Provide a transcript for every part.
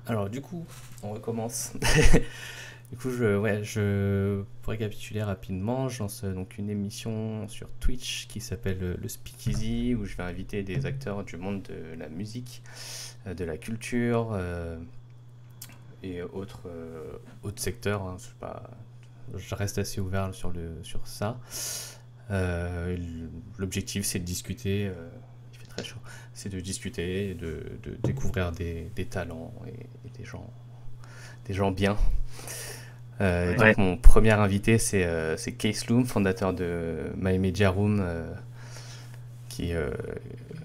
Alors du coup, on recommence. Du coup, pour récapituler rapidement, je lance donc une émission sur Twitch qui s'appelle le Speakeasy, où je vais inviter des acteurs du monde de la musique, de la culture et autres secteurs, hein. Je reste assez ouvert sur ça. L'objectif, c'est de discuter. Il fait très chaud. C'est de discuter, de découvrir des talents et des gens bien. Ouais. Donc mon premier invité, c'est Case Loom, fondateur de My Media Room, qui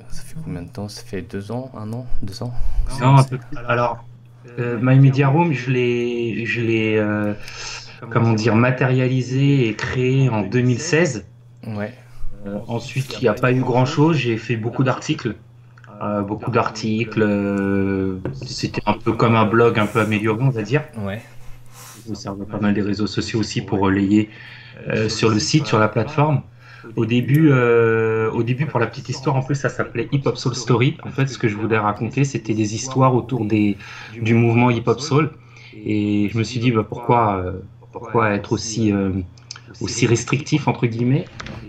ça fait combien de temps? Ça fait 2 ans, 1 an, 2 ans? Non, un peu plus. Alors, My Media Room, comment dire, matérialisé et créé en 2016. Ouais, Ensuite, il n'y a pas eu grand-chose. J'ai fait beaucoup d'articles. C'était un peu comme un blog un peu amélioré, on va dire. ouais, Je me servais pas mal des réseaux sociaux aussi pour relayer sur le site, sur la plateforme. Au début, pour la petite histoire, en plus, ça s'appelait Hip Hop Soul Story. En fait, ce que je voulais raconter, c'était des histoires autour du mouvement Hip Hop Soul. Et je me suis dit, bah, pourquoi être aussi restrictif, entre guillemets.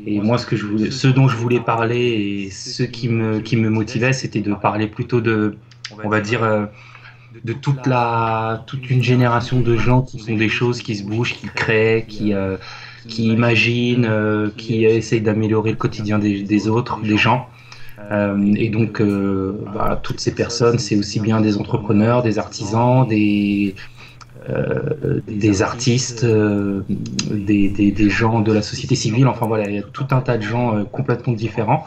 Et moi, ce dont je voulais parler et ce qui me motivait, c'était de parler plutôt on va dire, de toute une génération de gens qui font des choses, qui se bougent, qui créent, qui imaginent, qui essayent d'améliorer le quotidien des autres, des gens. Et donc, toutes ces personnes, c'est aussi bien des entrepreneurs, des artisans, des artistes, des gens de la société civile. Enfin voilà, il y a tout un tas de gens complètement différents.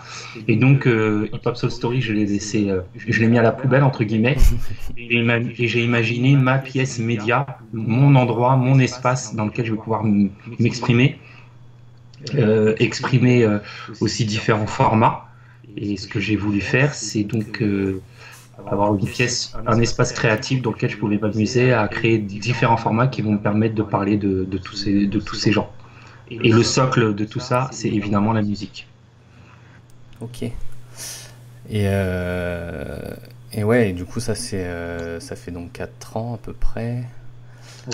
Et donc, Hip Hop Soul Story, je l'ai mis à la poubelle, entre guillemets. Et j'ai imaginé ma pièce média, mon endroit, mon espace dans lequel je vais pouvoir m'exprimer, exprimer aussi différents formats. Et ce que j'ai voulu faire, c'est donc avoir une pièce, un espace créatif dans lequel je pouvais m'amuser à créer différents formats qui vont me permettre de parler de tous ces gens. Et le socle de tout ça, c'est évidemment la musique. ok. Et, euh, et ouais, et du coup, ça fait donc 4 ans à peu près.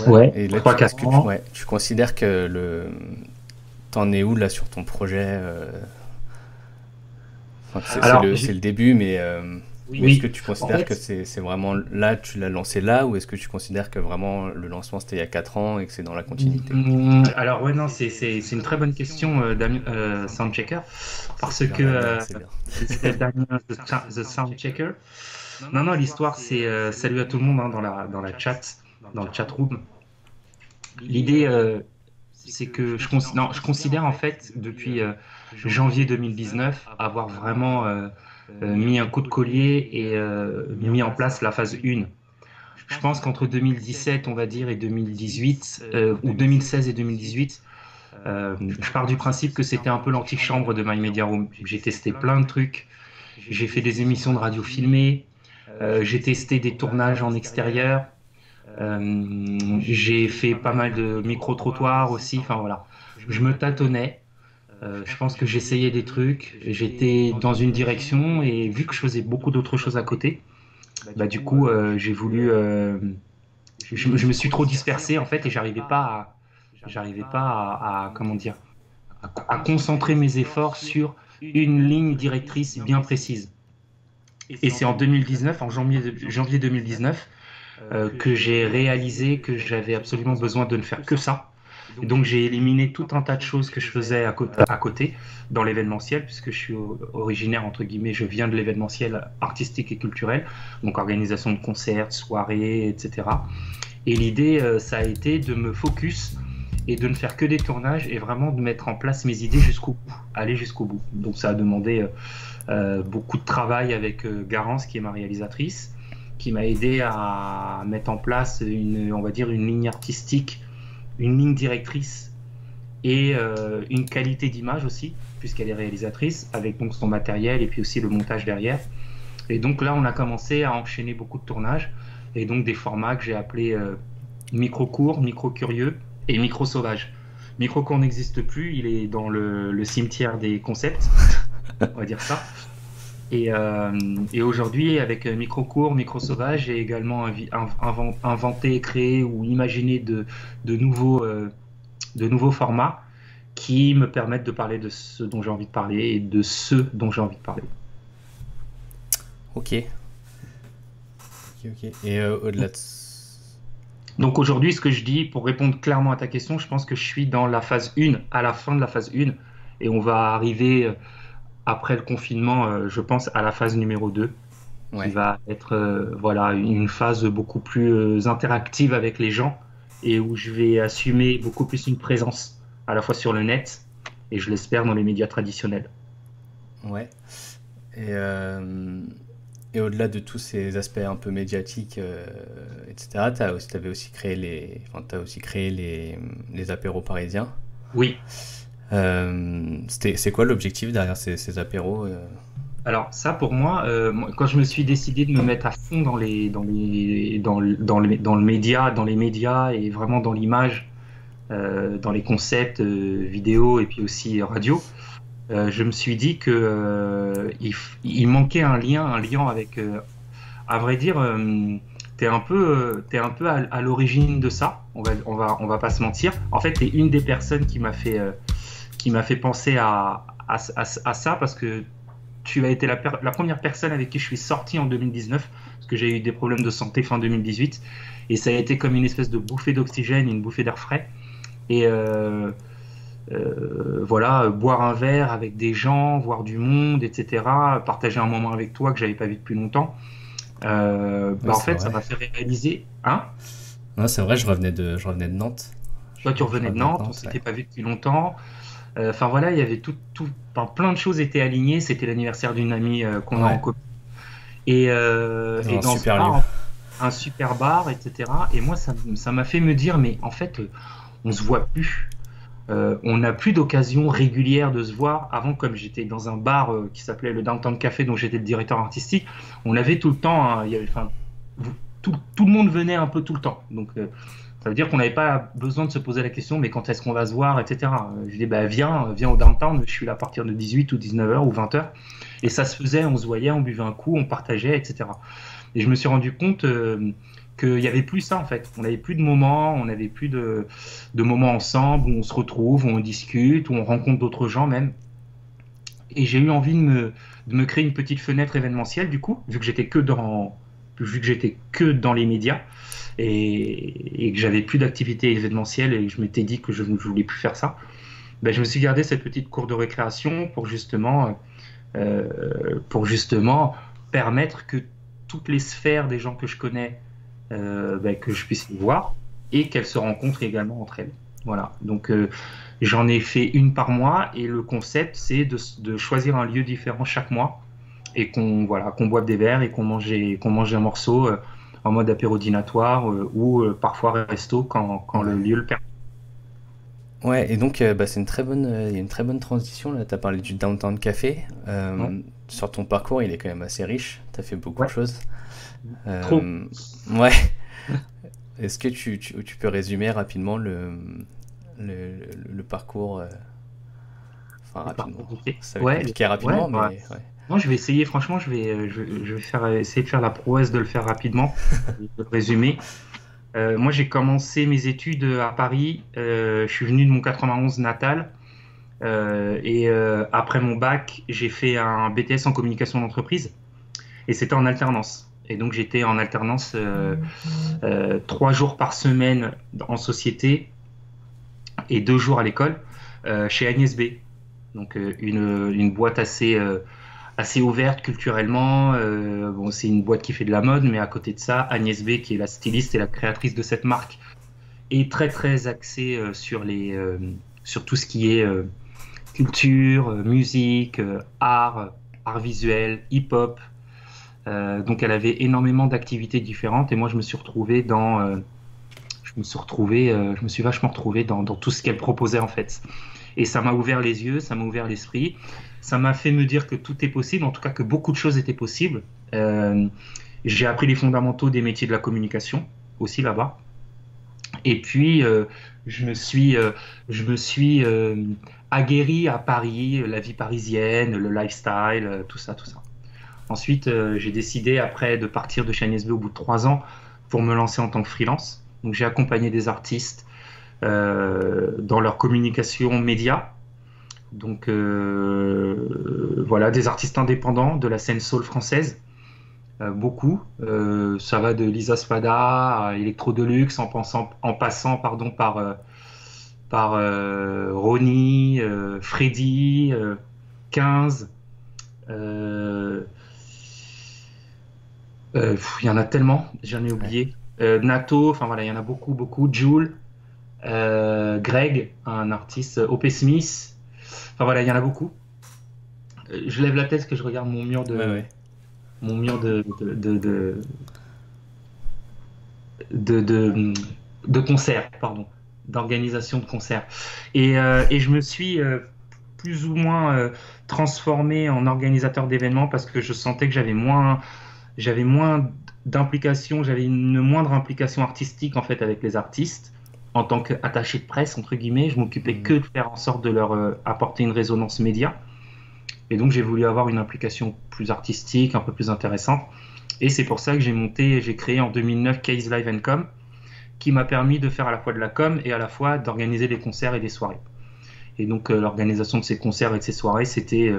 Ouais, Et là, trois est-ce quatre que ans. ouais, tu considères que t'en es où là sur ton projet? Enfin, Alors, c'est le début, mais ou est-ce que oui, tu en considères que fait, c'est vraiment là, tu l'as lancé là, ou est-ce que tu considères que vraiment le lancement c'était il y a 4 ans et que c'est dans la continuité? alors ouais, non, c'est une très bonne question, Damien, Soundchecker, parce C'est bien, que Damien, c'est bien. c'est Damien, the Soundchecker. Non, non, l'histoire, c'est salut à tout le monde hein, dans le chat room. L'idée, c'est que non, je considère en fait depuis janvier 2019 avoir vraiment mis un coup de collier et mis en place la phase 1. Je pense qu'entre 2017, on va dire, et 2018, ou 2016 et 2018, je pars du principe que c'était un peu l'antichambre de My Media Room. J'ai testé plein de trucs, j'ai fait des émissions de radio filmées, j'ai testé des tournages en extérieur, j'ai fait pas mal de micro-trottoirs aussi, enfin voilà. Je me tâtonnais, je pense que j'essayais des trucs, j'étais dans une direction et vu que je faisais beaucoup d'autres choses à côté, bah du coup je me suis trop dispersé en fait et j'arrivais pas à comment dire, à concentrer mes efforts sur une ligne directrice bien précise. Et c'est en 2019, en janvier 2019, que j'ai réalisé que j'avais absolument besoin de ne faire que ça. Et donc j'ai éliminé tout un tas de choses que je faisais à côté dans l'événementiel, puisque je suis originaire, entre guillemets, je viens de l'événementiel artistique et culturel, donc organisation de concerts, soirées, etc. Et l'idée, ça a été de me focus et de ne faire que des tournages et vraiment de mettre en place mes idées jusqu'au bout, aller jusqu'au bout. Donc ça a demandé beaucoup de travail avec Garance, qui est ma réalisatrice, qui m'a aidé à mettre en place on va dire une ligne artistique, une ligne directrice et une qualité d'image aussi, puisqu'elle est réalisatrice, avec donc son matériel et puis aussi le montage derrière. Et donc là, on a commencé à enchaîner beaucoup de tournages et donc des formats que j'ai appelés micro court, micro curieux et micro sauvage. Micro court n'existe plus, il est dans le cimetière des concepts, on va dire ça. Et aujourd'hui, avec Microcourt, Microsauvage, j'ai également inventé, créé ou imaginé de nouveaux formats qui me permettent de parler de ce dont j'ai envie de parler et de ceux dont j'ai envie de parler. Ok. Et au-delà de... Donc aujourd'hui, ce que je dis, pour répondre clairement à ta question, je pense que je suis dans la phase 1, à la fin de la phase 1, et on va arriver, après le confinement, je pense, à la phase numéro 2, qui va être voilà, une phase beaucoup plus interactive avec les gens, et où je vais assumer beaucoup plus une présence, à la fois sur le net, et je l'espère dans les médias traditionnels. Ouais. Et au-delà de tous ces aspects un peu médiatiques, etc., t'avais aussi créé t'as aussi créé les apéros parisiens. Oui. C'est quoi l'objectif derrière ces apéros Alors ça, pour moi, quand je me suis décidé de me mettre à fond dans les médias et vraiment dans l'image, dans les concepts vidéo et puis aussi radio, je me suis dit que il manquait un lien avec. À vrai dire, t'es un peu à l'origine de ça. On va pas se mentir. En fait, t'es une des personnes qui m'a fait penser à ça parce que tu as été la première personne avec qui je suis sorti en 2019 parce que j'ai eu des problèmes de santé fin 2018 et ça a été comme une espèce de bouffée d'oxygène, une bouffée d'air frais et voilà, boire un verre avec des gens, voir du monde, etc., partager un moment avec toi que j'avais pas vu depuis longtemps. En fait, ça m'a fait réaliser. Hein? Non, c'est vrai, je revenais de Nantes. Toi, tu revenais de Nantes, on s'était pas vu depuis longtemps. Enfin voilà, il y avait plein de choses étaient alignées. C'était l'anniversaire d'une amie qu'on a en commun. Et dans ce bar, un super bar, etc. Et moi, ça m'a fait me dire, mais en fait, on se voit plus. On n'a plus d'occasion régulière de se voir. Avant, comme j'étais dans un bar qui s'appelait le Downtown Café, dont j'étais le directeur artistique, on avait tout le temps, hein, tout le monde venait un peu tout le temps. Donc, ça veut dire qu'on n'avait pas besoin de se poser la question, mais quand est-ce qu'on va se voir, etc. Je dis, bah, viens au Downtown, je suis là à partir de 18 ou 19h ou 20h. Et ça se faisait, on se voyait, on buvait un coup, on partageait, etc. Et je me suis rendu compte qu'il n'y avait plus ça en fait. On n'avait plus de moments, on n'avait plus de moments ensemble où on se retrouve, où on discute, où on rencontre d'autres gens même. Et j'ai eu envie de me créer une petite fenêtre événementielle du coup, vu que j'étais que dans les médias et que j'avais plus d'activité événementielle et que je m'étais dit que je ne voulais plus faire ça. Ben, je me suis gardé cette petite cour de récréation pour justement permettre que toutes les sphères des gens que je connais que je puisse les voir et qu'elles se rencontrent également entre elles. Voilà. Donc j'en ai fait une par mois et le concept c'est de choisir un lieu différent chaque mois et qu'on boive des verres et qu'on mange un morceau en mode apérodinatoire ou parfois resto quand le lieu le permet. Ouais, et donc c'est une très bonne transition là. Tu as parlé du Downtown Café. Sur ton parcours, il est quand même assez riche. Tu as fait beaucoup de choses. Trop. Ouais. Est-ce que tu peux résumer rapidement le parcours enfin, rapidement. Ça va être compliqué rapidement, mais ouais. Non, je vais essayer, franchement, je vais essayer de faire la prouesse de le faire rapidement, de le résumer. Moi, j'ai commencé mes études à Paris. Je suis venu de mon 91 natal. Après mon bac, j'ai fait un BTS en communication d'entreprise. Et c'était en alternance. Et donc, j'étais en alternance 3 jours par semaine en société et 2 jours à l'école chez Agnès B. Donc, une boîte assez ouverte culturellement. C'est une boîte qui fait de la mode, mais à côté de ça, Agnès B, qui est la styliste et la créatrice de cette marque, est très très axée sur tout ce qui est culture, musique, art visuel, hip-hop. Donc elle avait énormément d'activités différentes et moi je me suis vachement retrouvé dans tout ce qu'elle proposait en fait. Et ça m'a ouvert les yeux, ça m'a ouvert l'esprit, ça m'a fait me dire que tout est possible, en tout cas que beaucoup de choses étaient possibles. J'ai appris les fondamentaux des métiers de la communication aussi là-bas. Et puis je me suis aguerri à Paris, la vie parisienne, le lifestyle, tout ça. Ensuite, j'ai décidé après de partir de chez NSB au bout de 3 ans pour me lancer en tant que freelance. Donc j'ai accompagné des artistes dans leur communication média. Donc voilà, des artistes indépendants de la scène soul française, beaucoup. Ça va de Lisa Spada à Electro Deluxe en passant pardon, par Ronnie, Freddy, 15. Il y en a tellement, j'en ai oublié. Nato, enfin voilà, il y en a beaucoup, beaucoup. Jul, Greg, un artiste, O.P. Smith. Enfin voilà, il y en a beaucoup. Je lève la tête parce que je regarde mon mur mon mur de concert, pardon, d'organisation de concert. Et je me suis plus ou moins transformé en organisateur d'événements parce que je sentais que j'avais moins d'implication, j'avais une moindre implication artistique en fait avec les artistes. En tant qu'attaché de presse, entre guillemets, je m'occupais que de faire en sorte de leur apporter une résonance média. Et donc j'ai voulu avoir une implication plus artistique, un peu plus intéressante. Et c'est pour ça que j'ai créé en 2009 Case Live & Com, qui m'a permis de faire à la fois de la com et à la fois d'organiser des concerts et des soirées. Et donc l'organisation de ces concerts et de ces soirées, c'était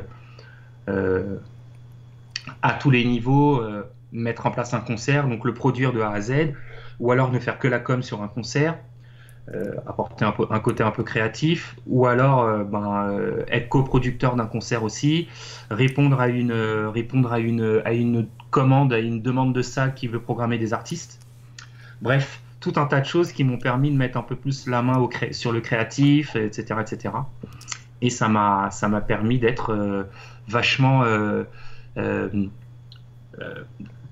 à tous les niveaux, mettre en place un concert, donc le produire de A à Z, ou alors ne faire que la com sur un concert, apporter un côté un peu créatif, ou alors être coproducteur d'un concert aussi, répondre à une commande, à une demande de salle qui veut programmer des artistes. Bref, tout un tas de choses qui m'ont permis de mettre un peu plus la main sur le créatif, etc., etc. Et ça m'a permis d'être vachement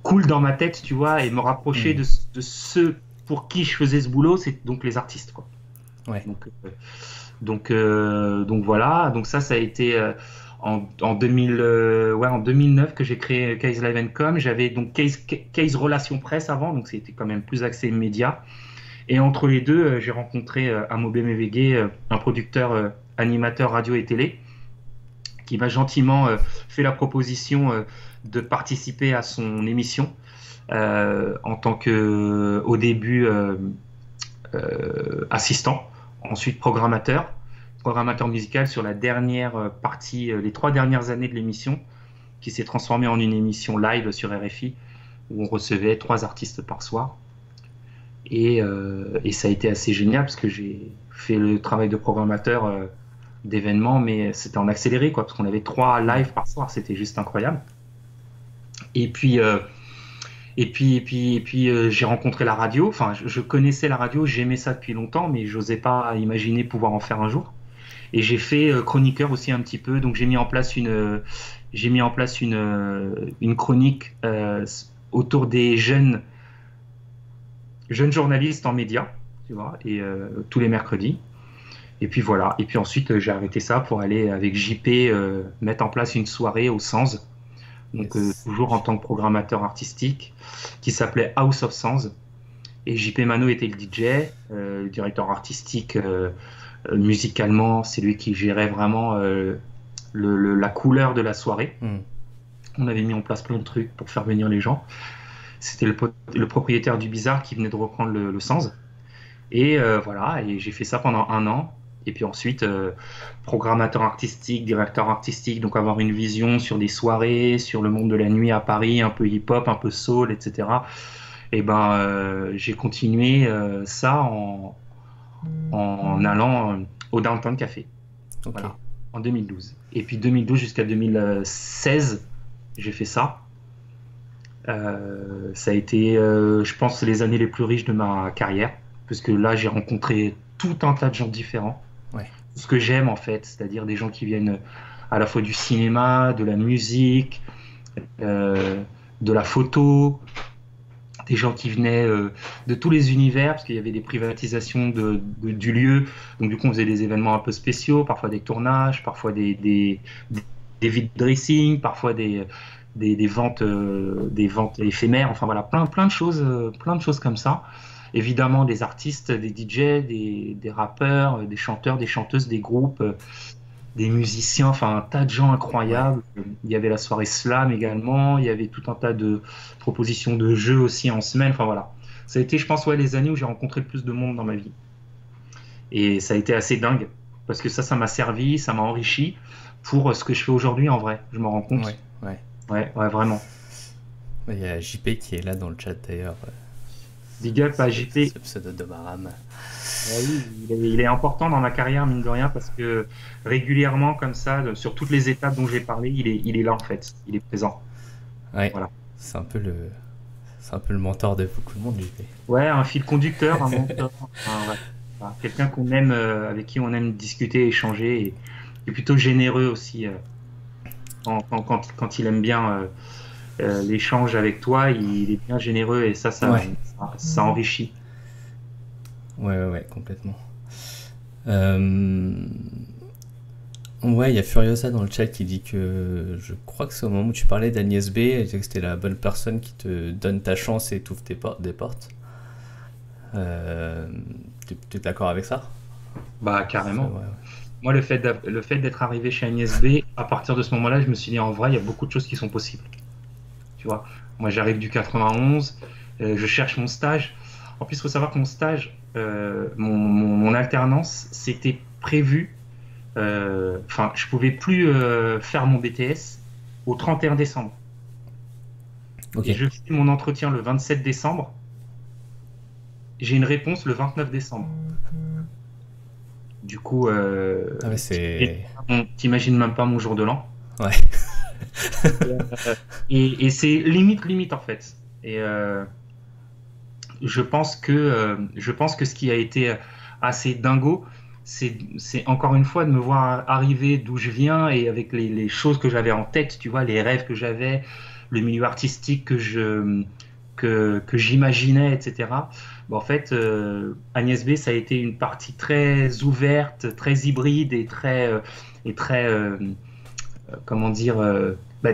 cool dans ma tête, tu vois, et me rapprocher de ceux pour qui je faisais ce boulot, c'est donc les artistes, quoi. Ouais. Donc voilà, donc ça a été en 2009 que j'ai créé Case Live & Com. J'avais donc Case Relations Presse avant, donc c'était quand même plus axé média. Et entre les deux, j'ai rencontré Amobe Mevege, un producteur animateur radio et télé, qui m'a gentiment fait la proposition de participer à son émission en tant que, au début, assistant, ensuite programmateur musical sur la dernière partie, les 3 dernières années de l'émission, qui s'est transformée en une émission live sur RFI, où on recevait 3 artistes par soir. Et ça a été assez génial, parce que j'ai fait le travail de programmateur d'événements, mais c'était en accéléré, quoi, parce qu'on avait 3 lives par soir, c'était juste incroyable. Et puis j'ai rencontré la radio. Enfin, je connaissais la radio, j'aimais ça depuis longtemps, mais j'osais pas imaginer pouvoir en faire un jour. Et j'ai fait chroniqueur aussi un petit peu. Donc j'ai mis en place une chronique autour des jeunes journalistes en médias, tu vois, et tous les mercredis. Et puis voilà. Et puis ensuite j'ai arrêté ça pour aller avec JP mettre en place une soirée au Sens. Donc toujours en tant que programmateur artistique, qui s'appelait House of Sounds. Et JP Mano était le DJ, le directeur artistique musicalement, c'est lui qui gérait vraiment la couleur de la soirée. On avait mis en place plein de trucs pour faire venir les gens. C'était le propriétaire du Bizarre qui venait de reprendre le Sens. Et voilà, et j'ai fait ça pendant 1 an. Et puis ensuite, programmateur artistique, directeur artistique, donc avoir une vision sur des soirées, sur le monde de la nuit à Paris, un peu hip-hop, un peu soul, etc. Et j'ai continué ça en allant au Downtown Café. Okay. Voilà, en 2012. Et puis 2012 jusqu'à 2016, j'ai fait ça. Ça a été, je pense, les années les plus riches de ma carrière, parce que là, j'ai rencontré tout un tas de gens différents. Ouais. Ce que j'aime en fait, c'est-à-dire des gens qui viennent à la fois du cinéma, de la musique, de la photo, des gens qui venaient de tous les univers, parce qu'il y avait des privatisations du lieu, donc du coup on faisait des événements un peu spéciaux, parfois des tournages, parfois des vide dressing, parfois des ventes éphémères, enfin voilà, plein de choses comme ça. Évidemment des artistes, des DJ, des rappeurs, des chanteurs, des chanteuses, des groupes, des musiciens, enfin un tas de gens Ouais, incroyables. Il y avait la soirée slam également, il y avait tout un tas de propositions de jeux aussi en semaine. Enfin voilà, ça a été, je pense, ouais, les années où j'ai rencontré le plus de monde dans ma vie. Et ça a été assez dingue parce que ça m'a servi, ça m'a enrichi pour ce que je fais aujourd'hui en vrai. Je me rends ouais, compte. ouais. Ouais, ouais, vraiment. Il y a JP qui est là dans le chat d'ailleurs. Big up à JP. Ce pseudo de Maram. Ah oui, il est important dans ma carrière, mine de rien, parce que régulièrement, comme ça, sur toutes les étapes dont j'ai parlé, il est là en fait, il est présent. Ouais, Voilà. c'est un peu le, c'est un peu le mentor de beaucoup de monde, JP. Ouais, un fil conducteur, un mentor, ouais. Voilà. Quelqu'un qu'on aime, avec qui on aime discuter, échanger, et plutôt généreux aussi. Quand il aime bien l'échange avec toi, il est bien généreux et Ouais, ça enrichit. ouais, ouais, ouais, complètement. Euh, Ouais, il y a Furiosa dans le chat qui dit que je crois que c'est au moment où tu parlais d'Agnès B, elle disait que c'était la bonne personne qui te donne ta chance et t'ouvre des portes. Euh, t'es d'accord avec ça? Bah, Ouais, carrément. ouais. Moi, le fait d'être arrivé chez Agnès B, à partir de ce moment-là, je me suis dit, en vrai, il y a beaucoup de choses qui sont possibles. Tu vois, moi, j'arrive du 91, je cherche mon stage. En plus, il faut savoir que mon stage, mon alternance, c'était prévu. Enfin, je pouvais plus faire mon BTS au 31 décembre. Ok. Et je fais mon entretien le 27 décembre. J'ai une réponse le 29 décembre. Du coup, Ah ouais, c'est... t'imagines même pas mon jour de l'an. Ouais. Et c'est limite en fait. Et je pense que ce qui a été assez dingo, c'est encore une fois de me voir arriver d'où je viens et avec les choses que j'avais en tête, tu vois, les rêves que j'avais, le milieu artistique que j'imaginais, etc. Bon, en fait, Agnès B, ça a été une partie très ouverte, très hybride et très comment dire,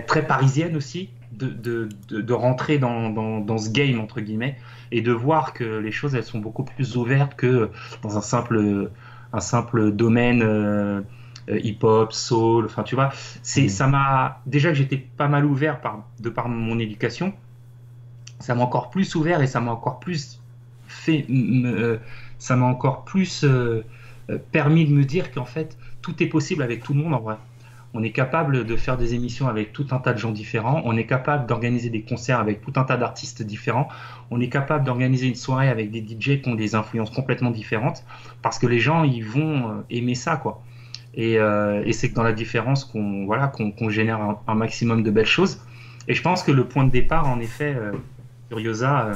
très parisienne aussi, de rentrer dans ce game, entre guillemets, et de voir que les choses, elles sont beaucoup plus ouvertes que dans un simple domaine hip-hop, soul, enfin, tu vois, Hmm. ça m'a, déjà que j'étais pas mal ouvert de par mon éducation, ça m'a encore plus ouvert et ça m'a encore plus fait, ça m'a encore plus permis de me dire qu'en fait, tout est possible avec tout le monde en vrai. On est capable de faire des émissions avec tout un tas de gens différents. On est capable d'organiser des concerts avec tout un tas d'artistes différents. On est capable d'organiser une soirée avec des DJ qui ont des influences complètement différentes parce que les gens, ils vont aimer ça, quoi. Et c'est que dans la différence qu'on voilà, qu'on génère un maximum de belles choses. Et je pense que le point de départ, en effet, Furiosa,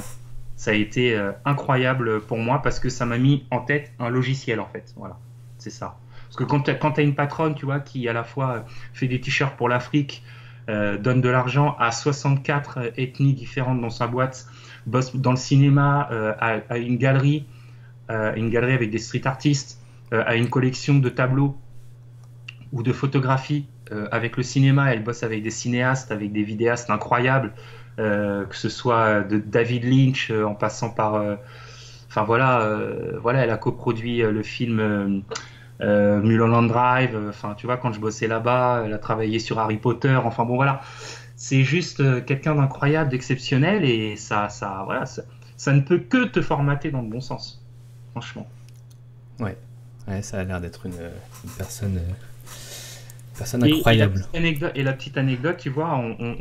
ça a été incroyable pour moi parce que ça m'a mis en tête un logiciel, en fait. Voilà, c'est ça. Parce que quand tu as une patronne, tu vois, qui à la fois fait des t-shirts pour l'Afrique, donne de l'argent à 64 ethnies différentes dans sa boîte, bosse dans le cinéma, a une galerie avec des street artistes, a une collection de tableaux ou de photographies avec le cinéma, elle bosse avec des cinéastes, avec des vidéastes incroyables, que ce soit de David Lynch en passant par... Enfin voilà, voilà, elle a coproduit le film Mulholland Drive. Enfin, tu vois, quand je bossais là-bas, elle a travaillé sur Harry Potter. Enfin bon, voilà, c'est juste quelqu'un d'incroyable, d'exceptionnel, et voilà, ça ne peut que te formater dans le bon sens, franchement. Ouais. Ouais, ça a l'air d'être une personne Et incroyable. la petite anecdote, tu vois,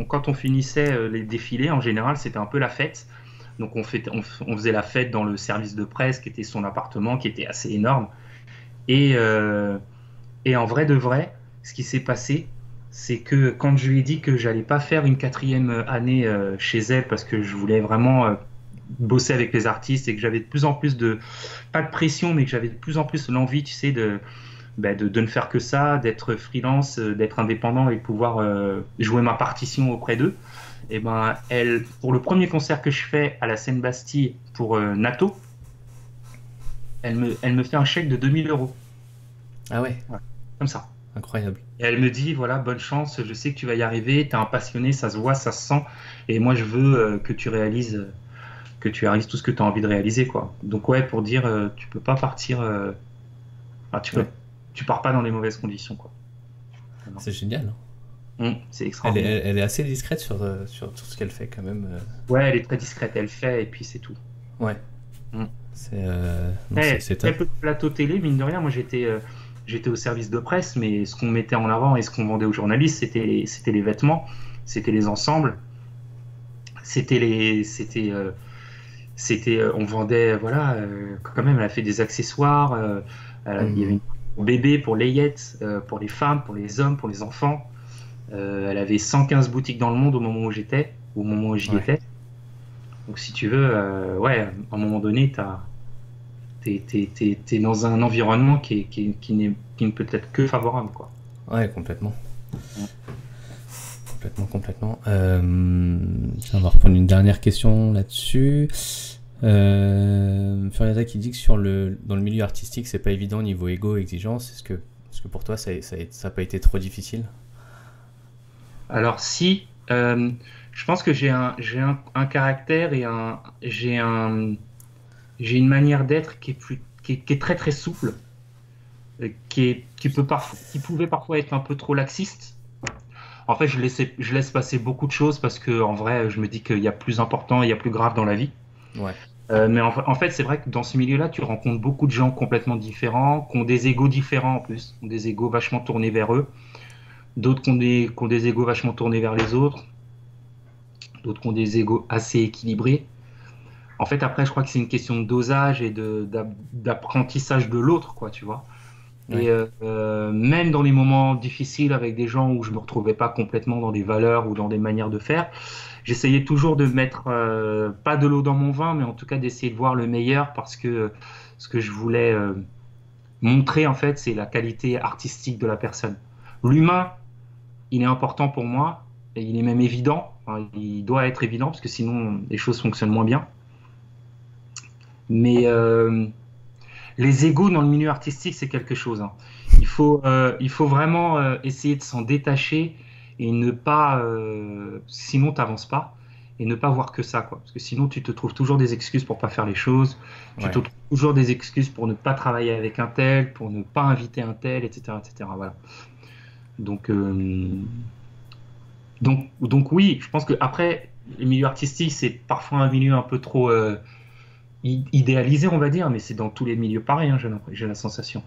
quand on finissait les défilés, en général, c'était un peu la fête. Donc on faisait la fête dans le service de presse, qui était son appartement, qui était assez énorme. Et, euh, et en vrai de vrai, ce qui s'est passé, c'est que quand je lui ai dit que j'allais pas faire une quatrième année chez elle parce que je voulais vraiment bosser avec les artistes et que j'avais de plus en plus pas de pression, mais que j'avais de plus en plus l'envie, tu sais, de ne faire que ça, d'être freelance, d'être indépendant et de pouvoir jouer ma partition auprès d'eux. Et ben, pour le premier concert que je fais à la Seine-Bastille pour Nato, elle me fait un chèque de 2 000 euros. Ah ouais, Voilà, comme ça. incroyable. Et elle me dit, voilà, bonne chance, je sais que tu vas y arriver, tu es un passionné, ça se voit, ça se sent, et moi je veux que tu réalises tout ce que tu as envie de réaliser, quoi. Donc ouais, pour dire, tu peux pas partir, enfin, Ouais. tu pars pas dans les mauvaises conditions, quoi. vraiment. C'est génial. C'est extraordinaire. Elle est assez discrète sur tout ce qu'elle fait quand même. Ouais, elle est très discrète, elle fait et puis c'est tout. Ouais. Mm. C'est top. Très peu de plateau télé, mine de rien. Moi, j'étais au service de presse, mais ce qu'on mettait en avant et ce qu'on vendait aux journalistes, c'était les vêtements, c'était les ensembles, on vendait, voilà, quand même, elle a fait des accessoires, il y avait une bébé pour Layette, pour les femmes, pour les hommes, pour les enfants. Elle avait 115 boutiques dans le monde au moment où j'y étais. Donc si tu veux, ouais, à un moment donné, t'es dans un environnement qui ne peut être que favorable, quoi. Ouais, complètement. Complètement. On va reprendre une dernière question là-dessus. Furiata qui dit que dans le milieu artistique, c'est pas évident niveau ego, exigence. Est-ce que pour toi, ça n'a pas été trop difficile? Alors si, je pense que j'ai un caractère et j'ai une manière d'être qui est très très souple, qui pouvait parfois être un peu trop laxiste. En fait, je laisse passer beaucoup de choses parce que en vrai, je me dis qu'il y a plus important, il y a plus grave dans la vie. Ouais. Mais en fait, c'est vrai que dans ce milieu-là, tu rencontres beaucoup de gens complètement différents, qui ont des égos différents en plus, qui ont des égos vachement tournés vers eux, d'autres qui ont des égos vachement tournés vers les autres, d'autres qui ont des égos assez équilibrés. En fait, après, je crois que c'est une question de dosage et d'apprentissage de l'autre, quoi, tu vois. Ouais. Et même dans les moments difficiles avec des gens où je me retrouvais pas complètement dans des valeurs ou dans des manières de faire, j'essayais toujours de mettre pas de l'eau dans mon vin, mais en tout cas d'essayer de voir le meilleur parce que ce que je voulais montrer en fait, c'est la qualité artistique de la personne. L'humain, il est important pour moi et il est même évident. Enfin, il doit être évident parce que sinon les choses fonctionnent moins bien. Mais les égos dans le milieu artistique, c'est quelque chose. Hein. Il faut vraiment essayer de s'en détacher et ne pas, sinon t'avances pas, et ne pas voir que ça, quoi. Parce que sinon tu te trouves toujours des excuses pour pas faire les choses, tu te trouves toujours des excuses pour ne pas travailler avec un tel, pour ne pas inviter un tel, etc., etc. Voilà. Donc oui, je pense que après le milieu artistique, c'est parfois un milieu un peu trop idéalisé, on va dire, mais c'est dans tous les milieux pareil, hein, j'ai la sensation.